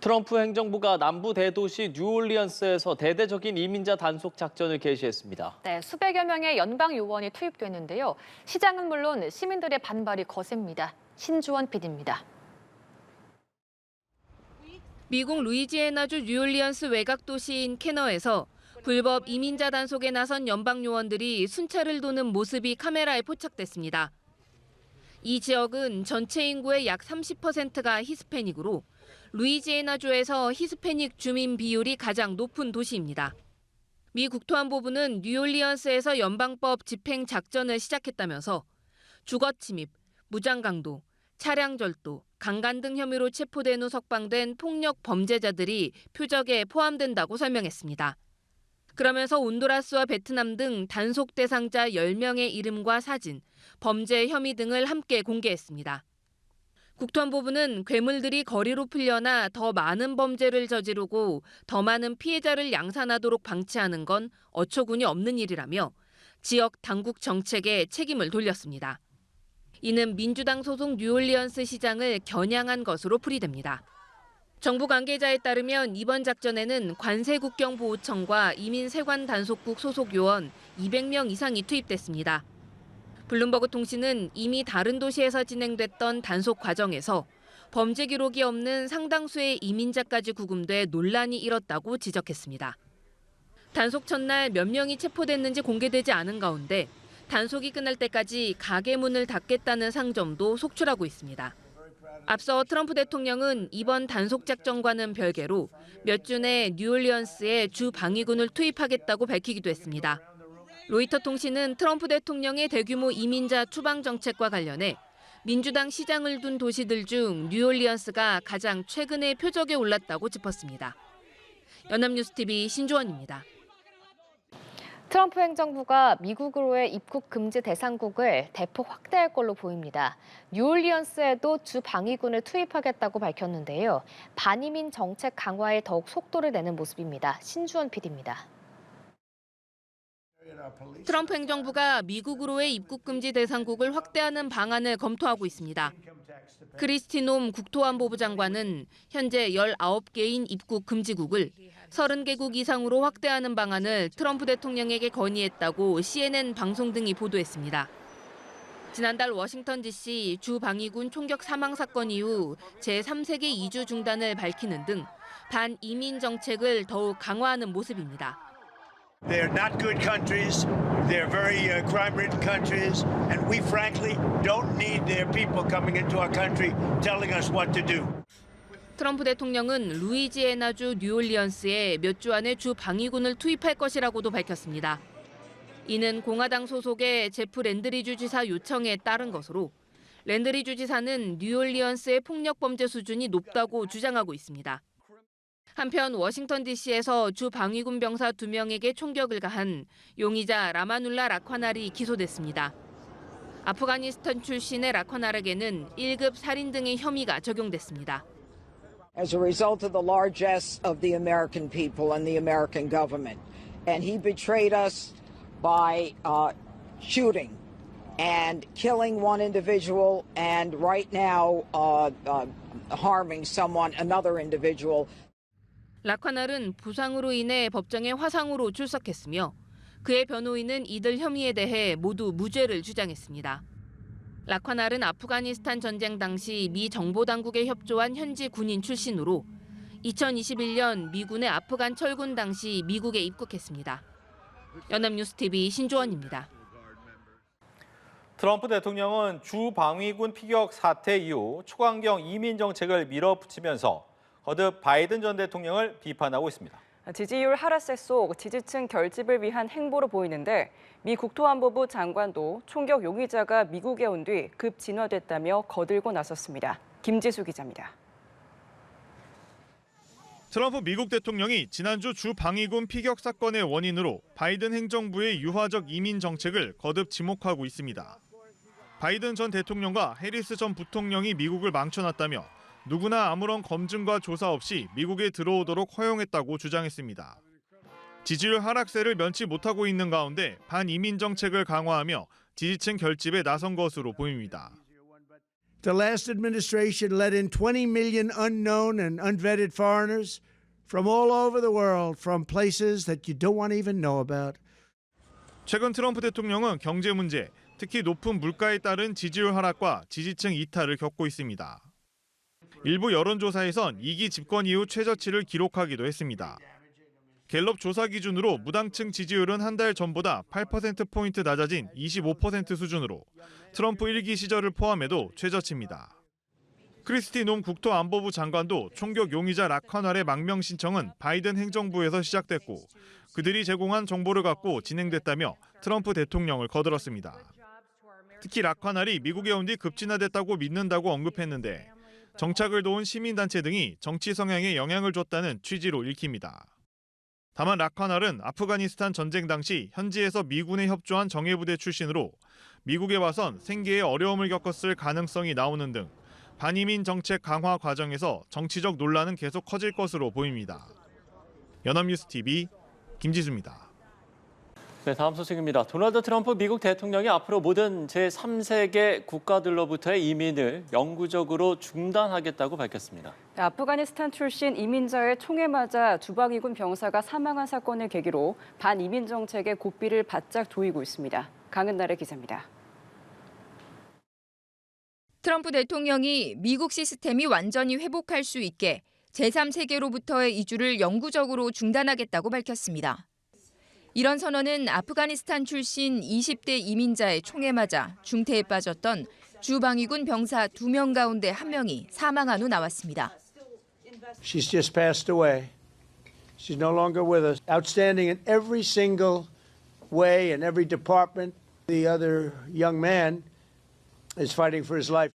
트럼프 행정부가 남부 대도시 뉴올리언스에서 대대적인 이민자 단속 작전을 개시했습니다. 네, 수백여 명의 연방 요원이 투입됐는데요. 시장은 물론 시민들의 반발이 거셉니다. 신주원 PD입니다. 미국 루이지애나주 뉴올리언스 외곽 도시인 캐너에서 불법 이민자 단속에 나선 연방 요원들이 순찰을 도는 모습이 카메라에 포착됐습니다. 이 지역은 전체 인구의 약 30%가 히스패닉으로 루이지애나주에서 히스패닉 주민 비율이 가장 높은 도시입니다. 미 국토안보부는 뉴올리언스에서 연방법 집행 작전을 시작했다면서 주거 침입, 무장 강도, 차량 절도, 강간 등 혐의로 체포된 후 석방된 폭력 범죄자들이 표적에 포함된다고 설명했습니다. 그러면서 온두라스와 베트남 등 단속 대상자 10명의 이름과 사진, 범죄 혐의 등을 함께 공개했습니다. 국토안보부는 괴물들이 거리로 풀려나 더 많은 범죄를 저지르고 더 많은 피해자를 양산하도록 방치하는 건 어처구니 없는 일이라며 지역 당국 정책에 책임을 돌렸습니다. 이는 민주당 소속 뉴올리언스 시장을 겨냥한 것으로 풀이됩니다. 정부 관계자에 따르면 이번 작전에는 관세국경보호청과 이민세관 단속국 소속 요원 200명 이상이 투입됐습니다. 블룸버그 통신은 이미 다른 도시에서 진행됐던 단속 과정에서 범죄 기록이 없는 상당수의 이민자까지 구금돼 논란이 일었다고 지적했습니다. 단속 첫날 몇 명이 체포됐는지 공개되지 않은 가운데 단속이 끝날 때까지 가게 문을 닫겠다는 상점도 속출하고 있습니다. 앞서 트럼프 대통령은 이번 단속 작전과는 별개로 몇 주 내 뉴올리언스에 주 방위군을 투입하겠다고 밝히기도 했습니다. 로이터 통신은 트럼프 대통령의 대규모 이민자 추방 정책과 관련해 민주당 시장을 둔 도시들 중 뉴올리언스가 가장 최근에 표적에 올랐다고 짚었습니다. 연합뉴스TV 신주원입니다. 트럼프 행정부가 미국으로의 입국 금지 대상국을 대폭 확대할 걸로 보입니다. 뉴올리언스에도 주 방위군을 투입하겠다고 밝혔는데요. 반이민 정책 강화에 더욱 속도를 내는 모습입니다. 신주원 PD입니다. 트럼프 행정부가 미국으로의 입국 금지 대상국을 확대하는 방안을 검토하고 있습니다. 크리스티 놈 국토안보부 장관은 현재 19개인 입국 금지국을 30개국 이상으로 확대하는 방안을 트럼프 대통령에게 건의했다고 CNN 방송 등이 보도했습니다. 지난달 워싱턴 DC 주 방위군 총격 사망 사건 이후 제3세계 이주 중단을 밝히는 등 반이민 정책을 더욱 강화하는 모습입니다. They're not good countries. They're very crime-ridden countries, and we frankly don't need their people coming into our country telling us what to do. 트럼프 대통령은 루이지애나주 뉴올리언스에 몇 주 안에 주 방위군을 투입할 것이라고도 밝혔습니다. 이는 공화당 소속의 제프 랜드리 주지사 요청에 따른 것으로 랜드리 주지사는 뉴올리언스의 폭력 범죄 수준이 높다고 주장하고 있습니다. 한편 워싱턴 DC에서 주 방위군 병사 2명에게 총격을 가한 용의자 라마눌라 라콰날이 기소됐습니다. 아프가니스탄 출신의 라콰날에게는 1급 살인 등의 혐의가 적용됐습니다. As a result of the largesse of the American people and the American government. And he betrayed us by shooting and killing one individual and right now harming another individual. 라콰날은 부상으로 인해 법정에 화상으로 출석했으며 그의 변호인은 이들 혐의에 대해 모두 무죄를 주장했습니다. 라콰날은 아프가니스탄 전쟁 당시 미 정보당국에 협조한 현지 군인 출신으로 2021년 미군의 아프간 철군 당시 미국에 입국했습니다. 연합뉴스TV 신주원입니다. 트럼프 대통령은 주 방위군 피격 사태 이후 초강경 이민 정책을 밀어붙이면서 거듭 바이든 전 대통령을 비판하고 있습니다. 지지율 하락세 속 지지층 결집을 위한 행보로 보이는데 미 국토안보부 장관도 총격 용의자가 미국에 온 뒤 급 진화됐다며 거들고 나섰습니다. 김지수 기자입니다. 트럼프 미국 대통령이 지난주 주 방위군 피격 사건의 원인으로 바이든 행정부의 유화적 이민 정책을 거듭 지목하고 있습니다. 바이든 전 대통령과 해리스 전 부통령이 미국을 망쳐놨다며 누구나 아무런 검증과 조사 없이 미국에 들어오도록 허용했다고 주장했습니다. 지지율 하락세를 면치 못하고 있는 가운데 반이민 정책을 강화하며 지지층 결집에 나선 것으로 보입니다. The last administration let in 20 million unknown and unvetted foreigners from all over the world, from places that you don't want to even know about. 최근 트럼프 대통령은 경제 문제, 특히 높은 물가에 따른 지지율 하락과 지지층 이탈을 겪고 있습니다. 일부 여론조사에선 2기 집권 이후 최저치를 기록하기도 했습니다. 갤럽 조사 기준으로 무당층 지지율은 한 달 전보다 8%포인트 낮아진 25% 수준으로 트럼프 1기 시절을 포함해도 최저치입니다. 크리스티 놈 국토안보부 장관도 총격 용의자 라커날의 망명 신청은 바이든 행정부에서 시작됐고 그들이 제공한 정보를 갖고 진행됐다며 트럼프 대통령을 거들었습니다. 특히 라커날이 미국에 온 뒤 급진화됐다고 믿는다고 언급했는데 정착을 도운 시민단체 등이 정치 성향에 영향을 줬다는 취지로 읽힙니다. 다만 라커날은 아프가니스탄 전쟁 당시 현지에서 미군에 협조한 정예부대 출신으로 미국에 와선 생계에 어려움을 겪었을 가능성이 나오는 등 반이민 정책 강화 과정에서 정치적 논란은 계속 커질 것으로 보입니다. 연합뉴스 TV 김지수입니다. 네, 다음 소식입니다. 도널드 트럼프 미국 대통령이 앞으로 모든 제3세계 국가들로부터의 이민을 영구적으로 중단하겠다고 밝혔습니다. 아프가니스탄 출신 이민자의 총에 맞아 주방위군 병사가 사망한 사건을 계기로 반이민 정책의 고삐를 바짝 조이고 있습니다. 강은나래 기자입니다. 트럼프 대통령이 미국 시스템이 완전히 회복할 수 있게 제3세계로부터의 이주를 영구적으로 중단하겠다고 밝혔습니다. 이런 선언은 아프가니스탄 출신 20대 이민자의 총에 맞아 중태에 빠졌던 주방위군 병사 2명 가운데 1명이 사망한 후 나왔습니다. She's just passed away. She's no longer with us. Outstanding in every single way, in every department. The other young man is fighting for his life.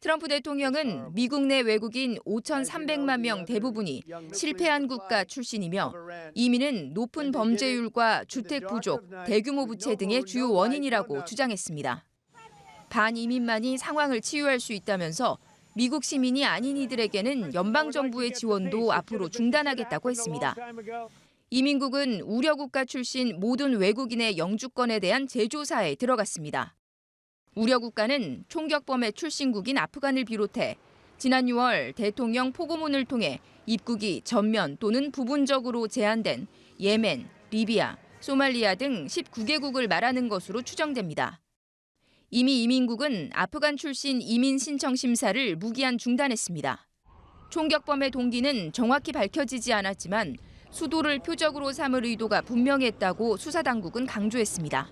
트럼프 대통령은 미국 내 외국인 5,300만 명 대부분이 실패한 국가 출신이며 이민은 높은 범죄율과 주택 부족, 대규모 부채 등의 주요 원인이라고 주장했습니다. 반이민만이 상황을 치유할 수 있다면서 미국 시민이 아닌 이들에게는 연방정부의 지원도 앞으로 중단하겠다고 했습니다. 이민국은 우려국가 출신 모든 외국인의 영주권에 대한 재조사에 들어갔습니다. 우려국가는 총격범의 출신국인 아프간을 비롯해 지난 6월 대통령 포고문을 통해 입국이 전면 또는 부분적으로 제한된 예멘, 리비아, 소말리아 등 19개국을 말하는 것으로 추정됩니다. 이미 이민국은 아프간 출신 이민 신청 심사를 무기한 중단했습니다. 총격범의 동기는 정확히 밝혀지지 않았지만 수도를 표적으로 삼을 의도가 분명했다고 수사당국은 강조했습니다.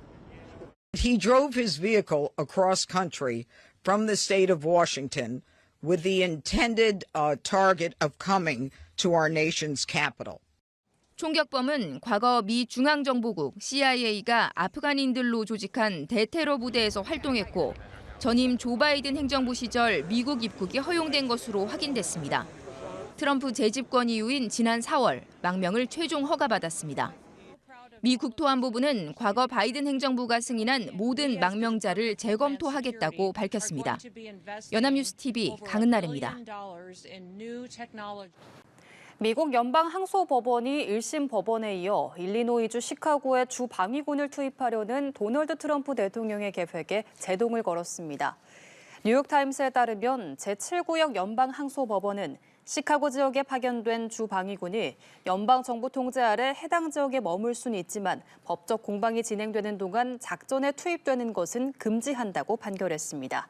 He drove his vehicle across country from the state of Washington with the intended target of coming to our nation's capital. 총격범은 과거 미 중앙정보국 CIA가 아프간인들로 조직한 대테러 부대에서 활동했고 전임 조 바이든 행정부 시절 미국 입국이 허용된 것으로 확인됐습니다. 트럼프 재집권 이후인 지난 4월 망명을 최종 허가받았습니다. 미 국토안보부는 과거 바이든 행정부가 승인한 모든 망명자를 재검토하겠다고 밝혔습니다. 연합뉴스 TV 강은나래입니다. 미국 연방항소법원이 1심 법원에 이어 일리노이주 시카고에 주 방위군을 투입하려는 도널드 트럼프 대통령의 계획에 제동을 걸었습니다. 뉴욕타임스에 따르면 제7구역 연방항소법원은 시카고 지역에 파견된 주 방위군이 연방정부 통제 아래 해당 지역에 머물 수는 있지만 법적 공방이 진행되는 동안 작전에 투입되는 것은 금지한다고 판결했습니다.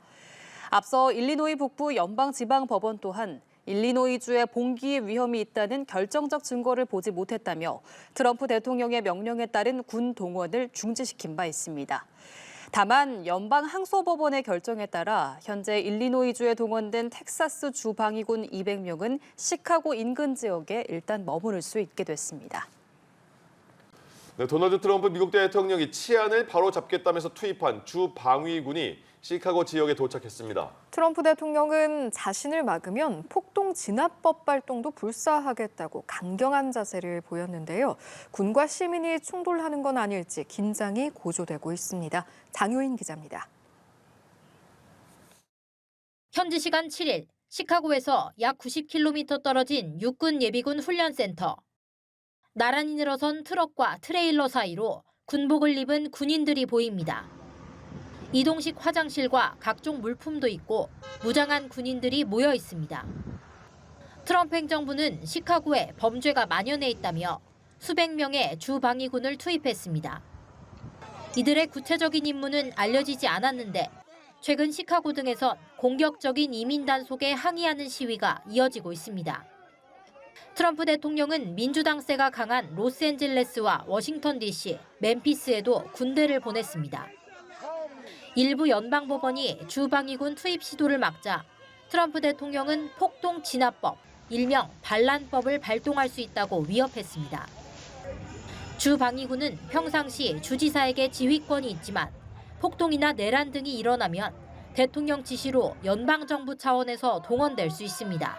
앞서 일리노이 북부 연방지방법원 또한 일리노이주에 봉기의 위험이 있다는 결정적 증거를 보지 못했다며 트럼프 대통령의 명령에 따른 군 동원을 중지시킨 바 있습니다. 다만 연방항소법원의 결정에 따라 현재 일리노이주에 동원된 텍사스 주 방위군 200명은 시카고 인근 지역에 일단 머무를 수 있게 됐습니다. 네, 도널드 트럼프 미국 대통령이 치안을 바로 잡겠다면서 투입한 주 방위군이 시카고 지역에 도착했습니다. 트럼프 대통령은 자신을 막으면 폭동 진압법 발동도 불사하겠다고 강경한 자세를 보였는데요. 군과 시민이 충돌하는 건 아닐지 긴장이 고조되고 있습니다. 장효인 기자입니다. 현지 시간 7일 시카고에서 약 90km 떨어진 육군 예비군 훈련센터. 나란히 늘어선 트럭과 트레일러 사이로 군복을 입은 군인들이 보입니다. 이동식 화장실과 각종 물품도 있고 무장한 군인들이 모여 있습니다. 트럼프 행정부는 시카고에 범죄가 만연해 있다며 수백 명의 주방위군을 투입했습니다. 이들의 구체적인 임무는 알려지지 않았는데 최근 시카고 등에선 공격적인 이민 단속에 항의하는 시위가 이어지고 있습니다. 트럼프 대통령은 민주당세가 강한 로스앤젤레스와 워싱턴 DC, 멤피스에도 군대를 보냈습니다. 일부 연방법원이 주방위군 투입 시도를 막자 트럼프 대통령은 폭동 진압법, 일명 반란법을 발동할 수 있다고 위협했습니다. 주방위군은 평상시 주지사에게 지휘권이 있지만 폭동이나 내란 등이 일어나면 대통령 지시로 연방정부 차원에서 동원될 수 있습니다.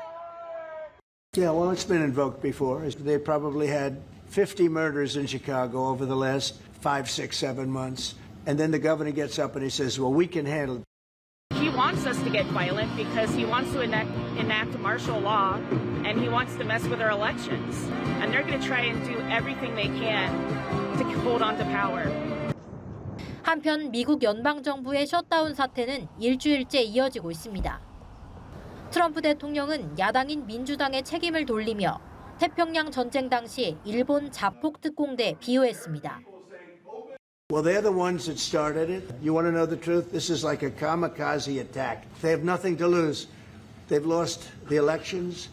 Yeah, well, it's been invoked before. They probably had 50 murders in Chicago over the last 5, 6, 7 months. And then the governor gets up and he says, well, we can handle it. He wants us to get violent because he wants to enact martial law and he wants to mess with our elections. And they're going to try and do everything they can to hold on to power. 한편 미국 연방정부의 셧다운 사태는 일주일째 이어지고 있습니다. 트럼프 대통령은 야당인 민주당의 책임을 돌리며 태평양 전쟁 당시 일본 자폭 특공대에 비유했습니다. Well, they're the ones that started it. You want to know the truth? This is like a kamikaze attack. They have nothing to lose. They've lost the elections.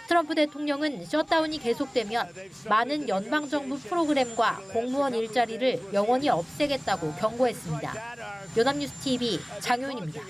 트럼프 대통령은 셧다운이 계속되면 많은 연방정부 프로그램과 공무원 일자리를 영원히 없애겠다고 경고했습니다. 연합뉴스 TV 장효은입니다.